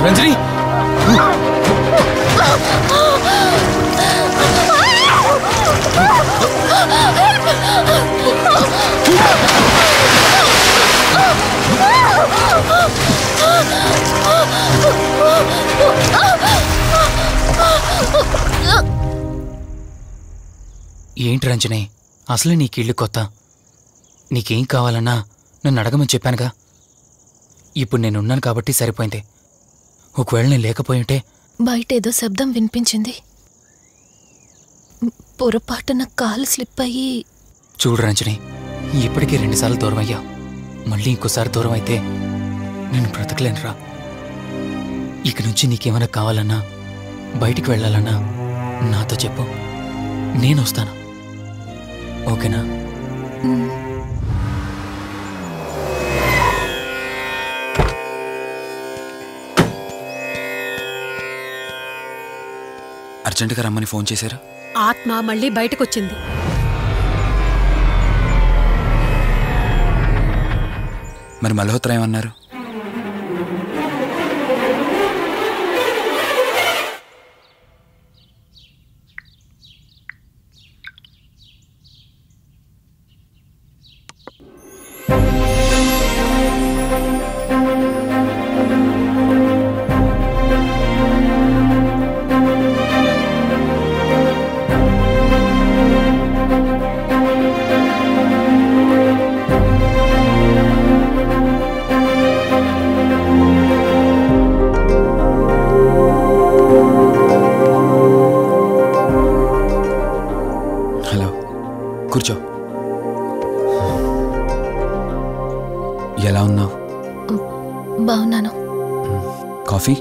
రంజని ఏంటి రంజని, అసలే నీకిళ్ళు కొత్త. నీకేం కావాలన్నా నన్ను అడగమని చెప్పానుగా. ఇప్పుడు నేనున్నాను కాబట్టి సరిపోయింది. ఒకవేళ నేను లేకపోయింటే. బయట ఏదో శబ్దం వినిపించింది. పొరపాటున కాలు స్లిప్ అయ్యి. చూడు రంజని, ఇప్పటికే 2 సార్లు దూరం అయ్యా. మళ్ళీ ఇంకోసారి దూరం అయితే నేను బ్రతకలేనురా. ఇక నుంచి నీకేమైనా కావాలన్నా, బయటికి వెళ్ళాలన్నా నాతో చెప్పు, నేను వస్తాను. ఓకేనా? అర్జెంటుగా రమ్మని ఫోన్ చేశారా? ఆత్మ మళ్ళీ బయటకొచ్చింది. మరి మల్హోత్రా ఏమన్నారు? కూర్చో. ఎలా ఉన్నావు? బాగున్నాను. కాఫీ?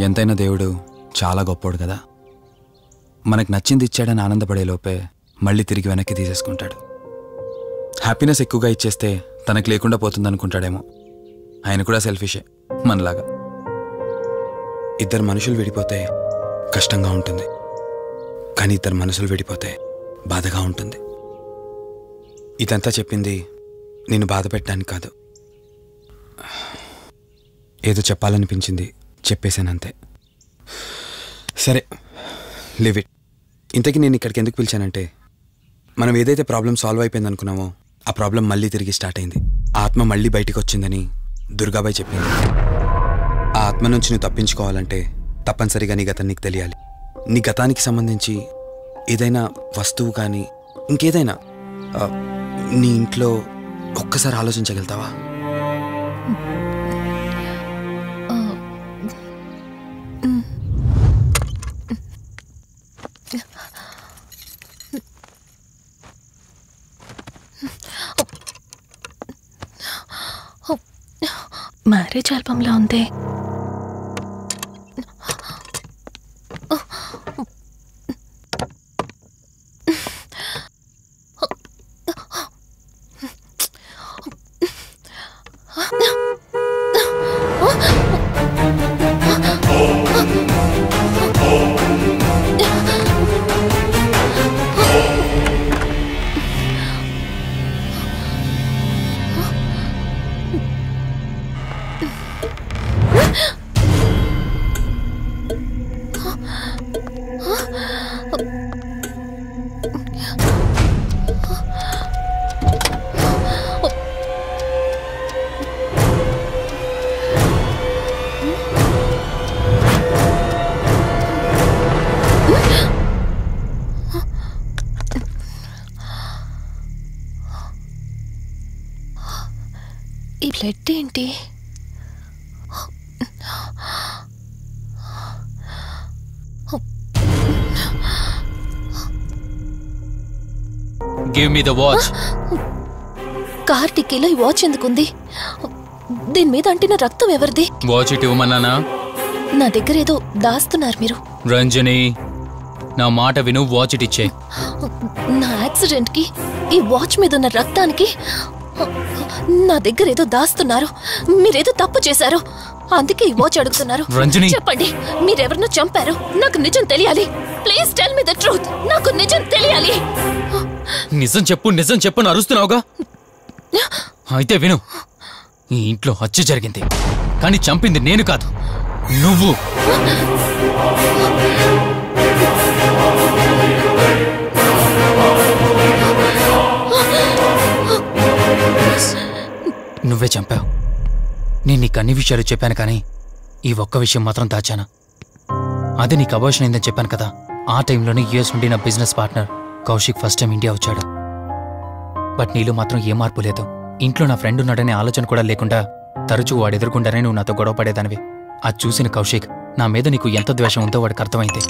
ఎంతైనా దేవుడు చాలా గొప్పోడు కదా. మనకు నచ్చింది ఇచ్చాడని ఆనందపడే లోపే మళ్ళీ తిరిగి వెనక్కి తీసేసుకుంటాడు. హ్యాపీనెస్ ఎక్కువగా ఇచ్చేస్తే తనకు లేకుండా పోతుందనుకుంటాడేమో. ఆయన కూడా సెల్ఫిషే మనలాగా. ఇద్దరు మనుషులు విడిపోతే కష్టంగా ఉంటుంది, కానీ ఇద్దరు మనసులు విడిపోతే బాధగా ఉంటుంది. ఇదంతా చెప్పింది నేను బాధ పెట్టడానికి కాదు. ఏదో చెప్పాలనిపించింది, చెప్పేశానంతే. సరే, లివ్ ఇట్. ఇంతకీ నేను ఇక్కడికి ఎందుకు పిలిచానంటే, మనం ఏదైతే ప్రాబ్లం సాల్వ్ అయిపోయింది అనుకున్నామో ఆ ప్రాబ్లం మళ్ళీ తిరిగి స్టార్ట్ అయింది. ఆత్మ మళ్ళీ బయటికి వచ్చిందని దుర్గాబాయ్ చెప్పింది. ఆ ఆత్మ నుంచి నువ్వు తప్పించుకోవాలంటే తప్పనిసరిగా నీ గతం నీకు తెలియాలి. నీ గతానికి సంబంధించి ఏదైనా వస్తువు కానీ ఇంకేదైనా నీ ఇంట్లో ఒక్కసారి ఆలోచించగలుగుతావా? మ్యారేజ్ ఆల్బంలా ఉంది. ఈ బ్లడ్ ఏంటి? Give me the watch. Car టిక్కీలో ఈ వాచ్ ఎందుకుంది? దీని మీద అంటిన రక్తం ఎవరిది? వాచ్ ఇటు ఇవ్వమన్నానా? నా దగ్గర ఏదో దాస్తున్నారు మీరు. రంజని, నా మాట విను, వాచ్ ఇటు ఇచ్చే. నా యాక్సిడెంట్ కి, ఈ వాచ్ మీద ఉన్న రక్తానికి నా దగ్గర ఏదో దాస్తున్నారు. మీరేదో తప్పు చేశారు, అందుకే ఈ వాచ్ అడుగుతున్నారు. రంజని, చెప్పండి, మీరెవరినో చంపారు. నాకు నిజం తెలియాలి. Please tell me the truth. నాకు నిజం తెలియాలి. నిజం చెప్పు, నిజం చెప్పు అని అరుస్తున్నావుగా. అయితే విను, ఈ ఇంట్లో హత్య జరిగింది, కానీ చంపింది నేను కాదు, నువ్వు. నువ్వే చంపావు. నేను నీకు అన్ని విషయాలు చెప్పాను, కానీ ఈ ఒక్క విషయం మాత్రం దాచాను. అది నీకు అబార్షన్ అయిందని చెప్పాను కదా. ఆ టైంలోనే యూఎస్ నుండి నా business partner Kaushik first time India వచ్చాడు. బట్ నీలో మాత్రం ఏ మార్పు లేదు. ఇంట్లో నా ఫ్రెండ్ ఉన్నాడనే ఆలోచన కూడా లేకుండా తరచూ వాడు ఎదుర్కొంటానే నువ్వు నాతో గొడవ పడేదానివి. అది చూసిన కౌశిక్ నా మీద నీకు ఎంత ద్వేషం ఉందో వాడికి అర్థమైంది.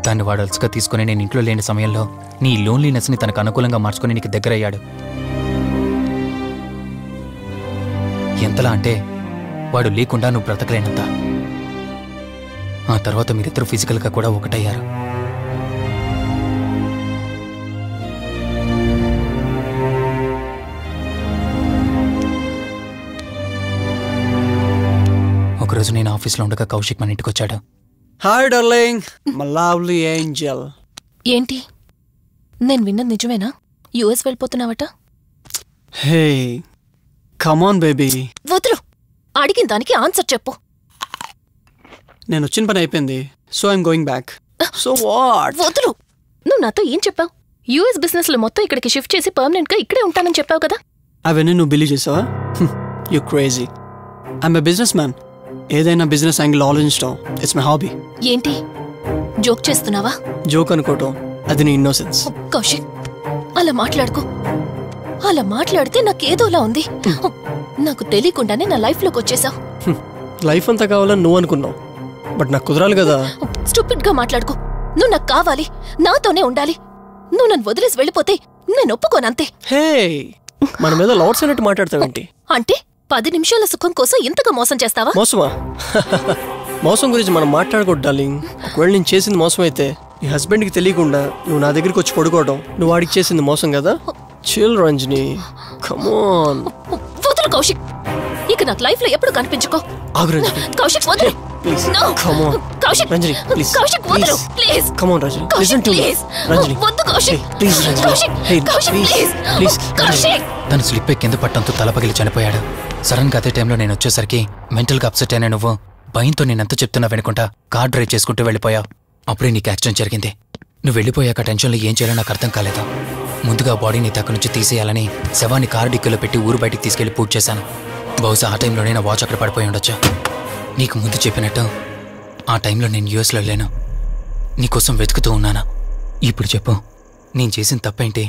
దాన్ని వాడు అలసుగా తీసుకుని నేను ఇంట్లో లేని సమయంలో నీ లోన్లీనెస్ని తనకు అనుకూలంగా మార్చుకుని నీకు దగ్గరయ్యాడు. ఎంతలా అంటే వాడు లేకుండా నువ్వు బ్రతకలేనంత. ఆ తర్వాత మీరిద్దరూ ఫిజికల్గా కూడా ఒకటయ్యారు. ఒకరోజు నేను ఆఫీస్లో ఉండగా కౌశిక్ మన ఇంటికి వచ్చాడు. Hi darling, my lovely angel. ఏంటి, నేను విన్నది నిజమేనా? యుఎస్ వెళ్ళిపోతున్నావట? Hey come on baby. వదులు, అడిగిన దానికి ఆన్సర్ చెప్పు. నేను వచ్చిన పని అయిపోయింది, so I'm going back. So what? వదులు. నువ్వు నాతో ఏం చెప్పావు? యుఎస్ బిజినెస్ లో మొత్తం ఇక్కడికి షిఫ్ట్ చేసి పర్మనెంట్ గా ఇక్కడే ఉంటానని చెప్పావు కదా. అవన్నీ నువ్వు బిలీవ్ చేసావా? You crazy. I'm a business man. ఏదైనా బిజినెస్ యాంగిల్ ఆలోచించడం ఇట్స్ మై హాబీ. ఏంటి, జోక్ చేస్తున్నావా? జోక్ అనుకోవటం అది నీ ఇన్నోసెన్స్. కౌశిక్, అలా మాట్లాడుకో. అలా మాట్లాడితే నాకేదోలా ఉంది. నాకు తెలియకుండానే నా లైఫ్ లోకి వచ్చేసావు. లైఫ్ అంతా కావాలని నువ్వు అనుకున్నావు, బట్ నాకు కుదరాలి కదా. స్టూపిడ్ గా మాట్లాడుకో. నువ్వు నాకు కావాలి, నాతోనే ఉండాలి. నువ్వు నన్ను వదిలేసి వెళ్ళిపోతే నేను ఒప్పుకోనంతే. హే, మన మీద లవర్స్ అన్నట్టు మాట్లాడతావేంటి? అంటే 10 నిమిషాల సుఖం కోసం ఇంతగా మోసం చేస్తావా? మోసమా? మోసం గురించి మనం మాట్లాడకూడదు డార్లింగ్. ఒకవేళ నేను చేసింది మోసం అయితే నీ హస్బెండ్కి తెలియకుండా నువ్వు నా దగ్గరికి వచ్చి పడుకోవడం నువ్వు వాడికి చేసింది మోసం కదా. Chill Ranjani, come on. వదులు కౌశిక్, ఇక నాకు లైఫ్ లో ఎప్పుడు కనిపించుకో. ఆగు రంజని. కౌశిక్ వదులు. Please No. Come on. Kaushik, Ranjani please. Kaushik వదులు please. Come on Ranjani, Kaushik listen to me. Please. Ranjani వద్దు Kaushik. Please Ranjani. Kaushik, hey Kaushik please please. Please. Kaushik. తను స్లిప్ కింద పట్టడంతో తలపగిలి చనిపోయాడు. సడన్ గా అదే టైంలో నేను వచ్చేసరికి మెంటల్ గా అప్సెట్ అయినా నువ్వు భయంతో నేనెంత చెప్తున్నా వెనుకుంటా కార్ డ్రైవ్ చేసుకుంటూ వెళ్ళిపోయావు. అప్పుడే నీకు యాక్సిడెంట్ జరిగింది. నువ్వు వెళ్ళిపోయాక టెన్షన్లో ఏం చేయాలో నాకు అర్థం కాలేదు. ముందుగా బాడీని అక్కడి నుంచి తీసేయాలని శవాన్ని కారు డిక్కీలో పెట్టి ఊరు బయటికి తీసుకెళ్లి పూజ చేశాను. బహుశా ఆ టైంలోనే నా వాచ్ అక్కడ పడిపోయి ఉండొచ్చు. నీకు ముందు చెప్పినట్టు ఆ టైంలో నేను యూఎస్లో లేను. నీకోసం వెతుకుతూ ఉన్నాను. ఇప్పుడు చెప్పు, నేను చేసిన తప్పేంటి?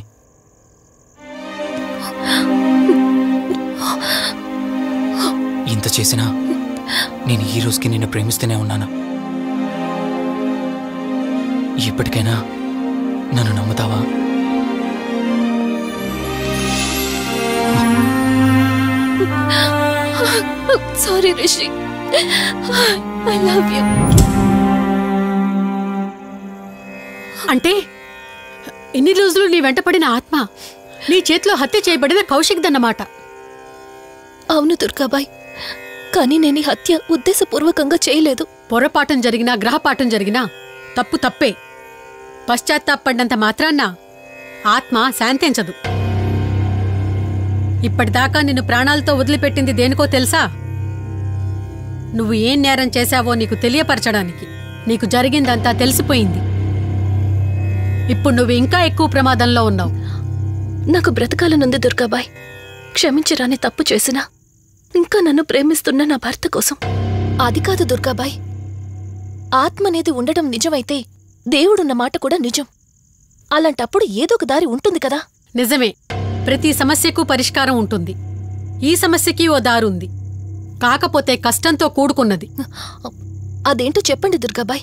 ఇంత చేసినా నేను ఈ రోజుకి నిన్ను ప్రేమిస్తూనే ఉన్నాను. ఇప్పటికైనా నన్ను నమ్ముతావా? Sorry Rishi, I love you. అంటే ఇన్ని రోజులు నీ వెంటపడిన ఆత్మ నీ చేతిలో హత్య చేయబడిన కౌశిక్ దన్నమాట. అవును దుర్గాబాయ్, కానీ నేను ఈ హత్య ఉద్దేశపూర్వకంగా చేయలేదు. పొరపాఠం జరిగినా గ్రహపాఠం జరిగినా తప్పు తప్పే. పశ్చాత్తాపడినంత మాత్రాన్న ఆత్మ శాంతించదు. ఇప్పటిదాకా నిన్ను ప్రాణాలతో వదిలిపెట్టింది దేనికో తెలుసా? నువ్వు ఏం నేరం చేశావో నీకు తెలియపరచడానికి. నీకు జరిగిందంతా తెలిసిపోయింది. ఇప్పుడు నువ్వు ఇంకా ఎక్కువ ప్రమాదంలో ఉన్నావు. నాకు బ్రతకాలనుంది దుర్గాబాయ్. క్షమించరాని తప్పు చేసినా ఇంకా నన్ను ప్రేమిస్తున్న నా భర్త కోసం. అది కాదు దుర్గాబాయ్, ఆత్మ అనేది ఉండడం నిజమైతే దేవుడున్న మాట కూడా నిజం. అలాంటప్పుడు ఏదో ఒక దారి ఉంటుంది కదా. నిజమే, ప్రతి సమస్యకు పరిష్కారం ఉంటుంది. ఈ సమస్యకి ఓ దారుంది, కాకపోతే కష్టంతో కూడుకున్నది. అదేంటో చెప్పండి దుర్గాబాయ్.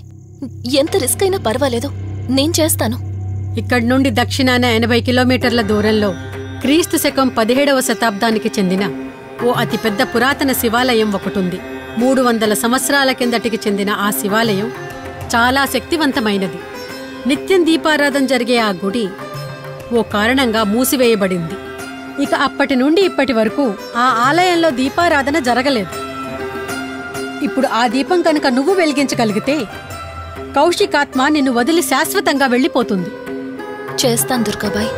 ఎంత రిస్క్ అయినా పర్వాలేదు, నేను చేస్తాను. ఇక్కడి నుండి దక్షిణాన 80 కిలోమీటర్ల దూరంలో క్రీస్తు శకం 17వ శతాబ్దానికి చెందిన ఓ అతిపెద్ద పురాతన శివాలయం ఒకటుంది. 300 సంవత్సరాల కిందటికి చెందిన ఆ శివాలయం చాలా శక్తివంతమైనది. నిత్యం దీపారాధన జరిగే ఆ గుడి ఓ కారణంగా మూసివేయబడింది. ఇక అప్పటి నుండి ఇప్పటి వరకు ఆ ఆలయంలో దీపారాధన జరగలేదు. ఇప్పుడు ఆ దీపం కనుక నువ్వు వెలిగించగలిగితే కౌశికాత్మ నిన్ను వదిలి శాశ్వతంగా వెళ్ళిపోతుంది. చేస్తాను దుర్గాబాయ్.